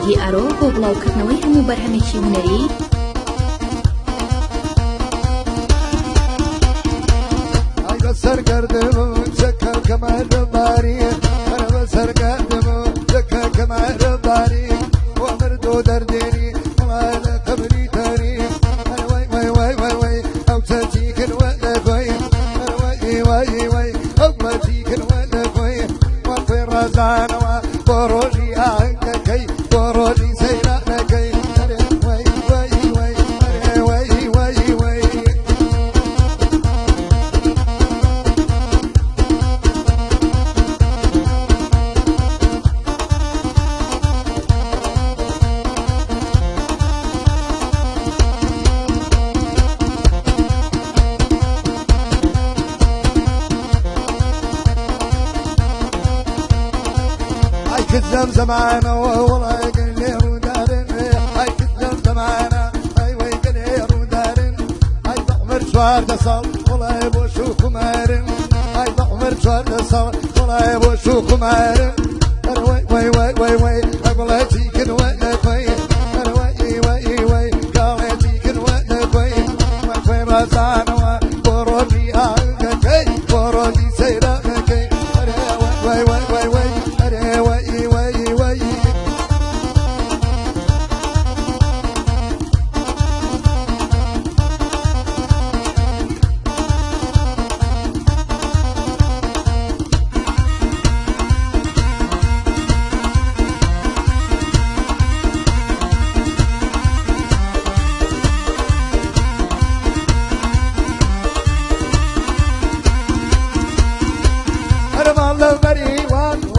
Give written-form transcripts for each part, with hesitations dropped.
بەندی ئارۆ بۆ بڵاوکردنەوەی هەموو بەرهەمێکی هونەری سرگردم چکا کمر باری من سرگردم چکا کمر باری و مردو دردنی مال قبری تاری من وای وای وای وای وای او تجیکن ولا وای من وای وای وای او تجیکن ولا وای وفي رزان وبروجي عنكي بروجي سيرانكي وای وای وای وای وای وای كذب زمانه والله قلير ودارن هاي كذب زمانه هاي وي قلير ودارن هاي ضعمر شوار دصل والله يبوشو كمارن هاي ضعمر شوار دصل والله يبوشو كمارن وي وي وي وي وي اقول اجيكن ولا كوي وي وي وي قال اجيكن ولا كوي وي رزان وبروجي عنكي بروجي سيرانكي وي وي وي وي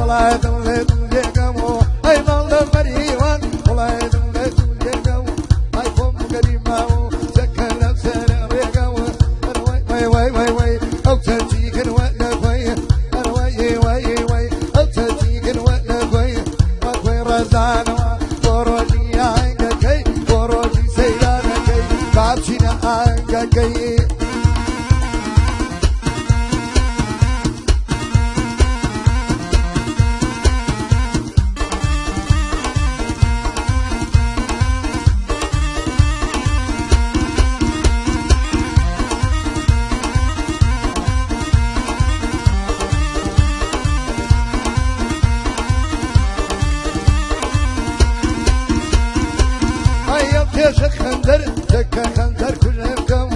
والله دولت الجمو هاي مال مريوان والله دولت الجمو هاي فم قريمه سكن سر ريقو وي وي وي وي او تجيك ولا وي وي وي وي او تجيك ولا وي وي رزان بروجي عنكي بروجي سيرانكي بابشنا عنكي تيشك خنزر تكا خنزر كلهم كم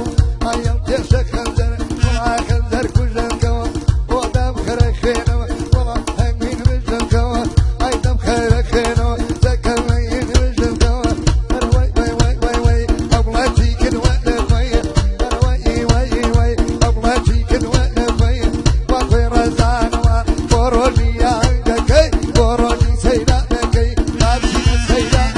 ايام تيشك خنزر ولا خنزر كلهم كم ودم خير خينو ولا همين وجهم كم اي دم خير خينو تكا مين وجهم كم وي وي وي وي وي ابلا تيكن ولا وي وي وي وي ابلا تيكن ولا وي وي رزان وبروجي عنكي بروجي سيرانكي لابسين سيرانكي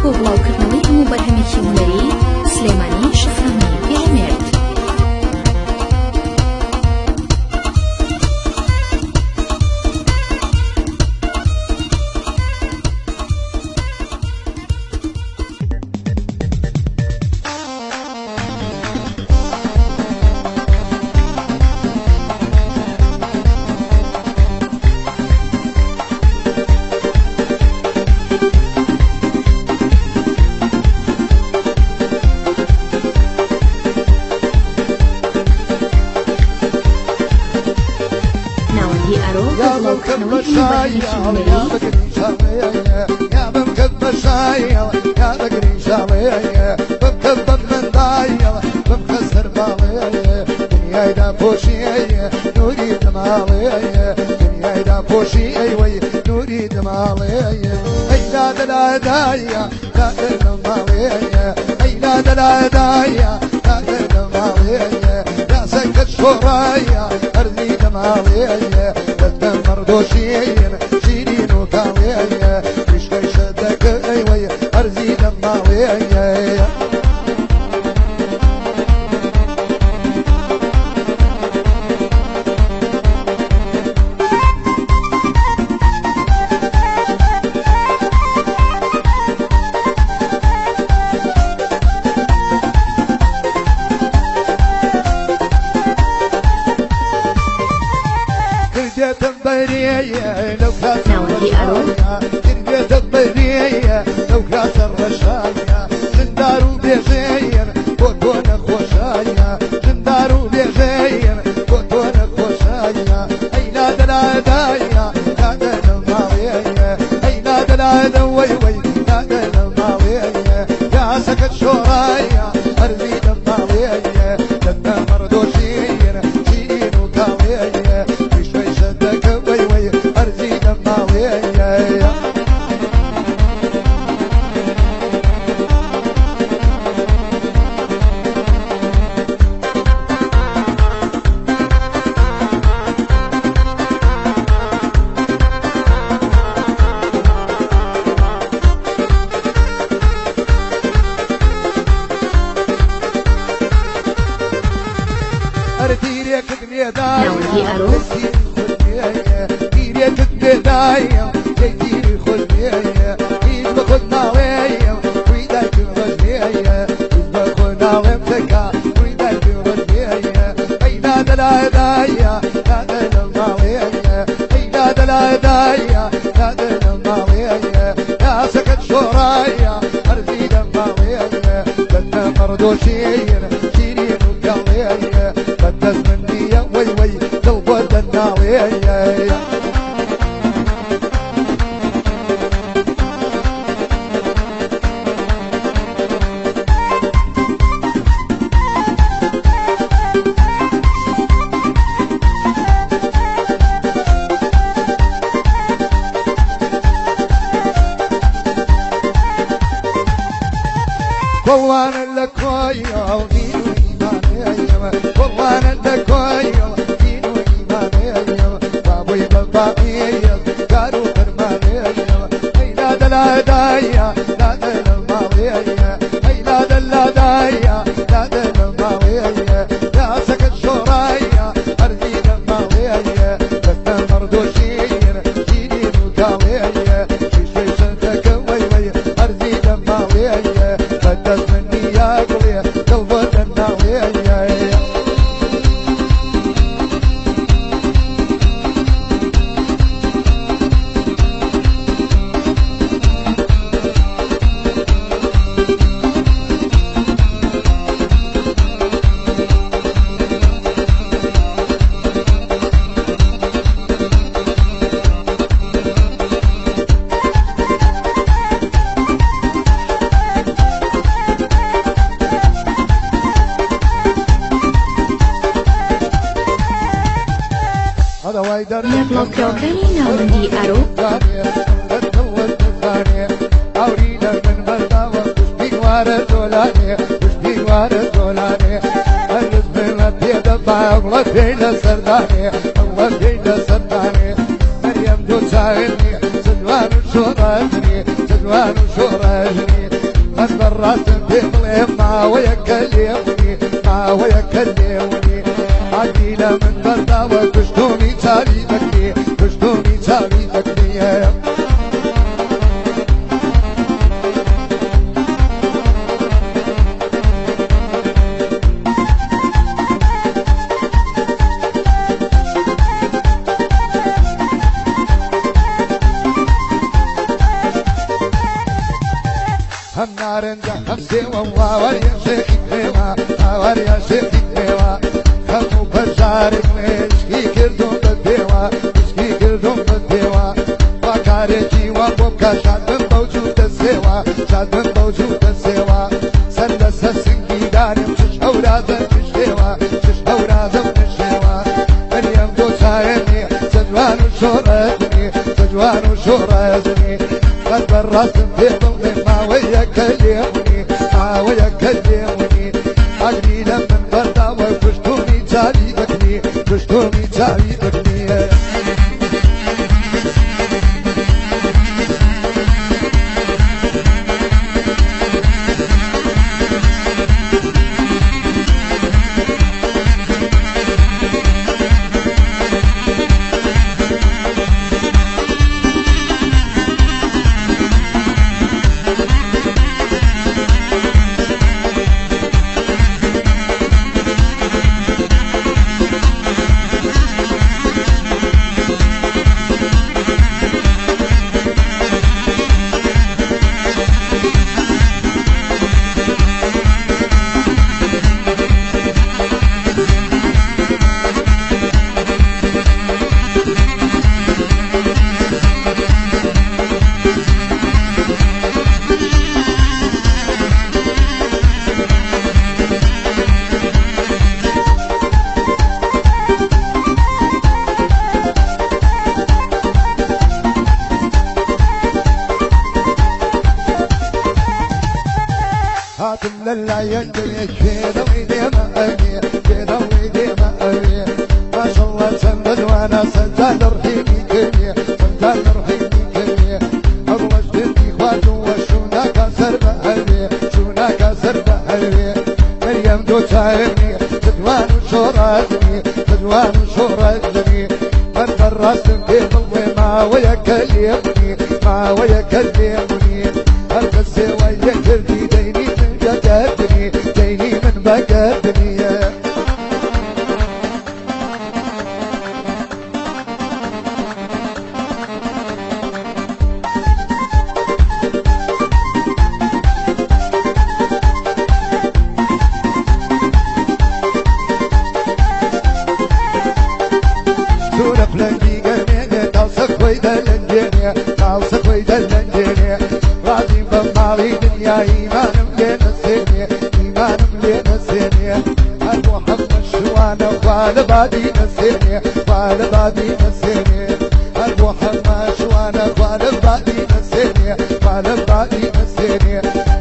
بۆ بڵاوکردنەوەی هەموو بەرهەمێکی هونەری سلێمانی شەفرەمی پێشمێرد. يا بمكب الشاي يا بقري شاوية يا بمكب الشاي يا بقري شاوية بمكب من ضايع بمكسر بالي دنيا دا بوشي نوري دمالي دنيا دا بوشي ايوي نوري دمالي اي لا لا دايا لا دمالي اي لا لا دايا لا دمالي يا سكت شورايا ارضي دمالي مردوشين شيرين وكاوية مش شدك ايوي ارزي دماوية لو تربية الضيرية لو كاس الرشاية جندار وبيزين كوتون خوشاية جندار وبيزين كوتون خوشاية اي لا دلا دايا لا دلا ماوية اي لا دلا دوي وي لا دلا ماوية يا سكت شورايا ارزي دماوية لما مردوشين شيرين وكاوية بشوي شدك وي وي ارزي دماوية يا سكت شورايا ارزي دماوية بدنا مردوشين شيرين وقلية بدز مني يا وي وي لو بدناوية والله انا لك ويا دين وايمان والله انا لك ويا دين وايمان بابوي بابي قالوا فرماني اي لا دلا دايا لا دلا ماوية اي لا دلا دايا لا دلا ماوية يا سكت شورايا ارزي دماوية بدنا مردوشين شيرين وكاوية شي صدق وي وي ارزي دماوية بدز مني يا قليا قلبه الناوية بڵاوکراوەکانی ناوەندی ئارۆ مريم دو ساعدني سلوان وشورجني قد برات بظلم ما ويكلمني ما ويكلمني عدينا من بردا وكشتوني تالي ذكري كشتوني تالي ذكري هم نارنجا هم سيوا واريا شيخي بيوا واريا شيخي بيوا خلقو بجارك مشكي كردون بديوا مشكي كردون بديوا وكارجي وبوكا شادن موجود السيوا شادن موجود السيوا سلس السنكي دارم شش أورادن مشيوا شش أورادن مشيوا مريم دو سايني سجوان وشورتني سجوان وشورتني قد براسم في ظلم ما ويكلمني ما ويكلمني أجري لمن بردا وكشتوني تالي ذكري كشتوني تالي ذكري هاتم للا ينجلي كذا ويدي ما أبي كذا ويدي ما أبي ما شاء الله سندل وانا سجاد رحيمي كبي سجاد رحيمي كبي أبوش بنتي خواتو وشونا كسر بهلي شونا كسر بهلي مريم دو تايمني سجوان وشورتني سجوان وشورتني من براسم في ظلمي ما ويكلمني ما ويكلمني هالبس ويكلمني ديني بقدني ديني من بقدني سورة فلنجي قرنيني تاوسك ويدا لنجيني تاوسك ويدا لنجيني راضي بمالي دنيا إيمانم لينا سيني إيمانم لينا سيني أبو حفظ الشوانة والبادي نسيني والبادي نسيني أبو حفظ الشوانة والبادي نسيني والبادي نسيني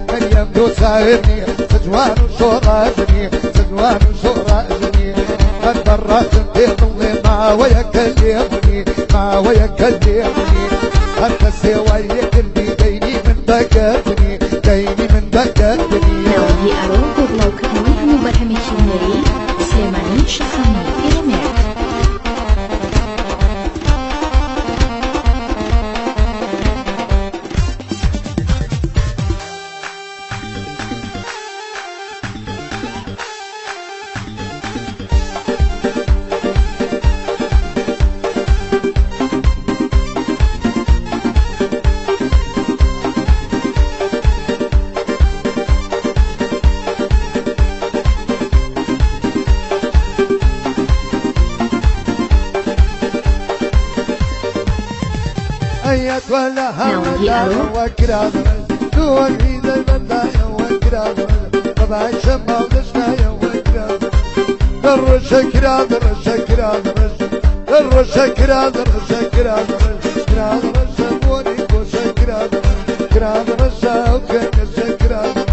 مريم دو سايرني سجوان وشورتني سجوان وشورتني قد برات في ظلي ما ويكلمني ما ويكلمني حتى سوى يكلني ديني من بقدني ديني من بقدني Naomi Aro Gurlau Ketui Hanu Barhamici Meri Slemani Shafami Elemer أيت ولا هم وكرا دول إذا البداية وكرا طبعا شمال دشنايا وكرا درش كرا درش كرا درش درش كرا درش كرا درش كرا درش بوني بوش كرا درش كرا درش وكرا كرا درش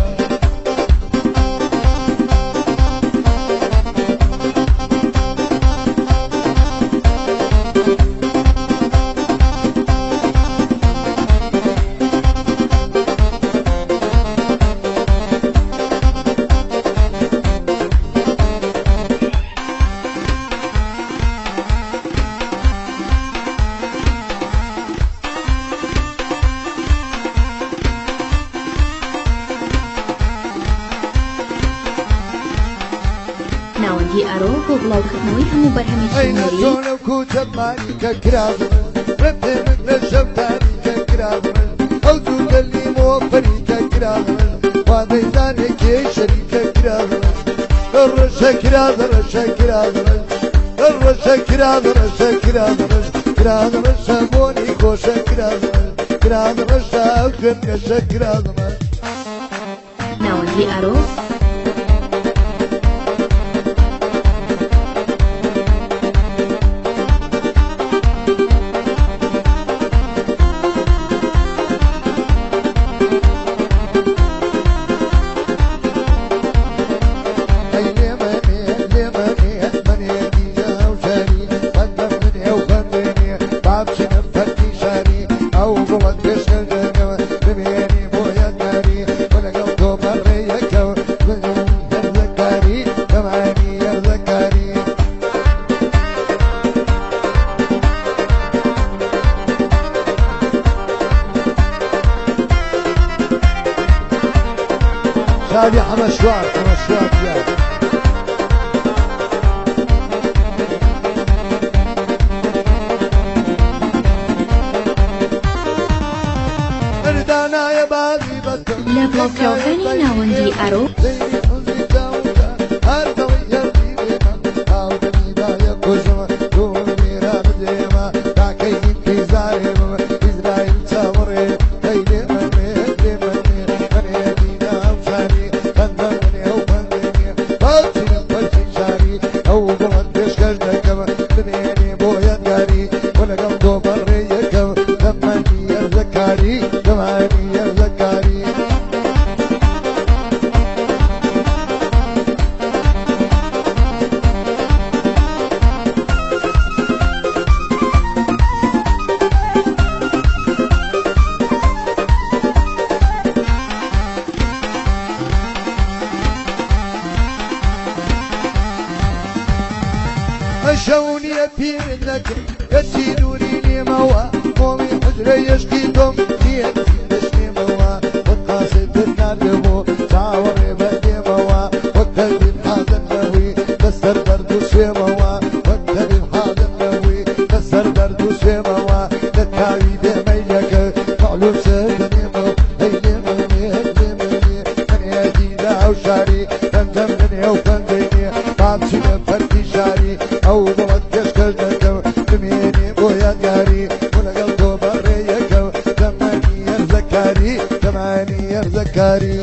ناوەندی ئەرۆ بۆ بڵاوکردنەوەی هەموو بەرهەمێکی هونەری لو كوتا مانيكا كرازمن ربتنك لشبتانيكا كرازمن او زود اللي موفريكا كرازمن وادي زانيكي شريكا كرازمن الرشا كرازمن الرشا كرازمن الرشا كرازمن الرشا كرازمن كرازمن شابوني كوشا كرازمن كرازمن شاوكن كشا كرازمن ناوەندی ئەرۆ شادي حمشوار حمشوار يا اردانا يا بازي بطل لە بڵاوکراوەکانی ناوەندی ئەرۆ شوني أبير لك يتينوني لي موا قومي حجرة يشكيتم يتينشني موا وقاصد النار يمو تعوري بدي موا وكذب هذا النوي كسر بردوش موا وكذب هذا النوي كسر بردوش موا لتاوي دي ميلك معلوم سيدني مو هيلي مني هيلي مني من يدينا وشاري دمدم مني وفنديني بابشي نفرتي شاري او مودش كردكو تميني بويا دياري ولقلبو بريكو تماني يرزكاري تماني يرزكاري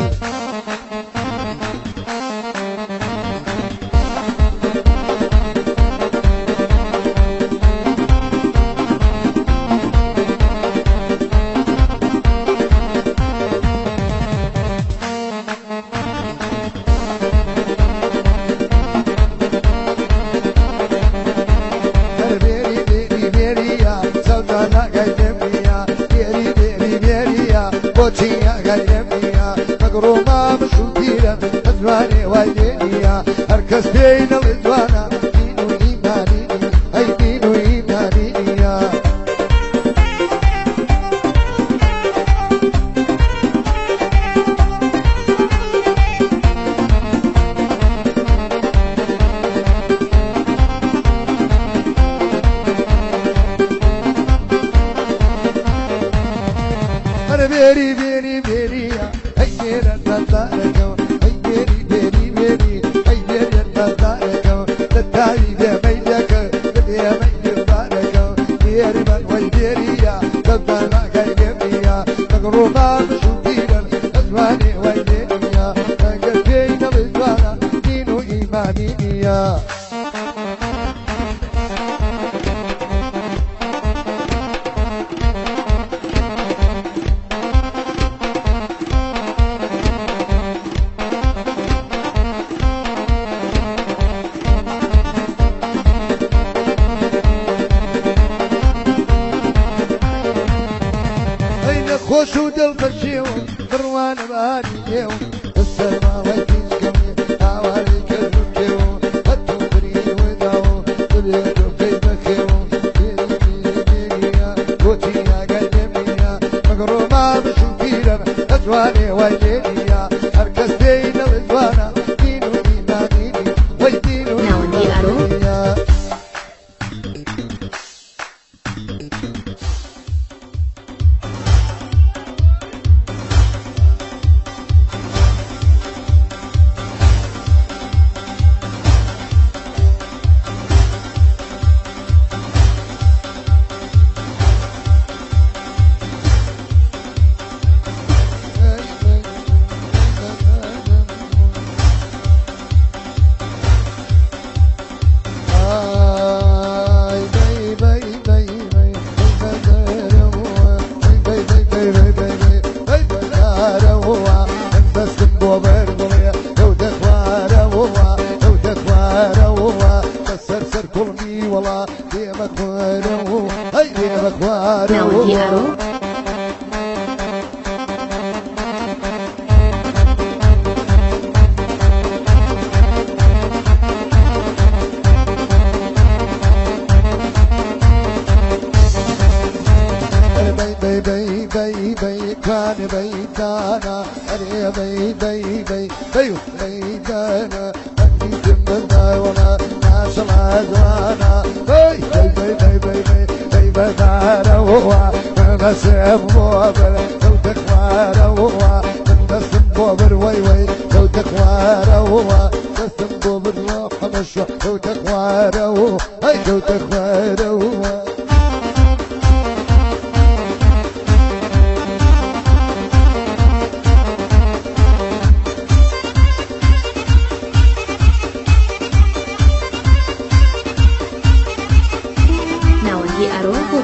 مقرومة مشوكيرة أزواني وايدينيا هركز بين الإدوانا دين وإيماني أي دين وإيمانية أنا بيري بيري بيري خوش و دل خشیو بروان باری یو السلام ویدیش کمی آواری کردو کیو هدو بری و داو دلیدو قیب کیو بیری بیری بیریا بوچی آگل جمعیا مگروما بشو پیرم ازوانی ویدینیا هرکس بین الازوانا دینو ایمانینی ویدینو ناوەندی ئارۆ كان بيتانا أري بيتانا أني جمنا ولا ناس العدوانا بيتانا وهو نسيب بوبر لو تكوارا وهو نسيب بوبر وي لو تكوارا وهو نسيب بوبر وحمش لو تكوارا وهو لو تكوارا وهو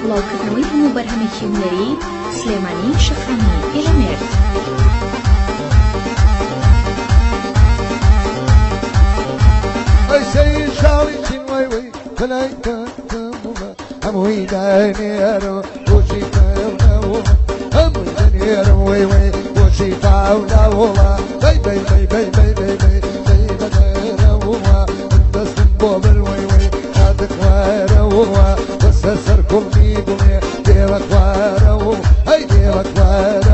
بڵاوکردنەوەی هەموو بەرهەمێکی هونەری سلێمانی شەخانی ئێلەمێرد ئەی شاڵی چینوەی فەلایکەتەمومە هەمووی دانێرەوە بۆچی فەرنەوە هەمووی دەنێرم وەی بۆچی فاوناوەوە بەدەرەوە دەستم بۆ بەروەی کاتەکوارەوە بەسە سەر کوڵمی بڵێ دێوە کوارەوە هەی دێوە کوارە